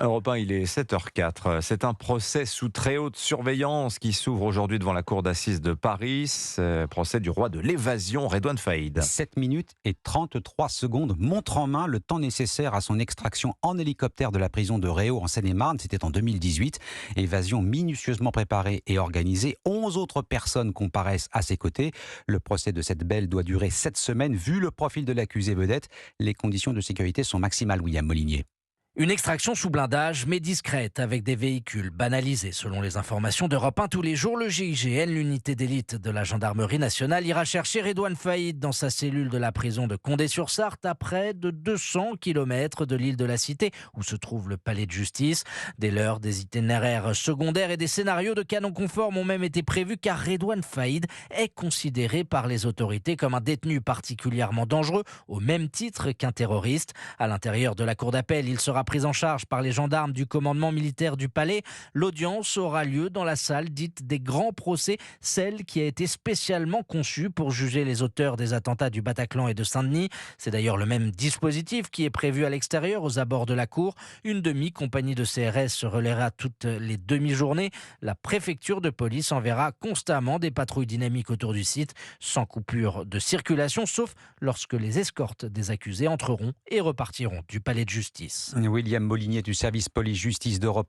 Europe 1, il est 7h04. C'est un procès sous très haute surveillance qui s'ouvre aujourd'hui devant la cour d'assises de Paris. Procès du roi de l'évasion, Redouane Faïd. 7 minutes et 33 secondes, montre en main, le temps nécessaire à son extraction en hélicoptère de la prison de Réau en Seine-et-Marne. C'était en 2018. Évasion minutieusement préparée et organisée. 11 autres personnes comparaissent à ses côtés. Le procès de cette belle doit durer 7 semaines. Vu le profil de l'accusé vedette, les conditions de sécurité sont maximales, William Molinier. Une extraction sous blindage, mais discrète, avec des véhicules banalisés. Selon les informations d'Europe 1, tous les jours, le GIGN, l'unité d'élite de la gendarmerie nationale, ira chercher Redouane Faïd dans sa cellule de la prison de Condé-sur-Sarthe, à près de 200 km de l'île de la Cité, où se trouve le palais de justice. Des leurres, des itinéraires secondaires et des scénarios de canon conforme ont même été prévus, car Redouane Faïd est considéré par les autorités comme un détenu particulièrement dangereux, au même titre qu'un terroriste. À l'intérieur de la cour d'appel, il sera prise en charge par les gendarmes du commandement militaire du palais. L'audience aura lieu dans la salle dite des grands procès, celle qui a été spécialement conçue pour juger les auteurs des attentats du Bataclan et de Saint-Denis. C'est d'ailleurs le même dispositif qui est prévu à l'extérieur, aux abords de la cour. Une demi-compagnie de CRS se relaiera toutes les demi-journées. La préfecture de police enverra constamment des patrouilles dynamiques autour du site, sans coupure de circulation, sauf lorsque les escortes des accusés entreront et repartiront du palais de justice. William Molinier du service police-justice d'Europe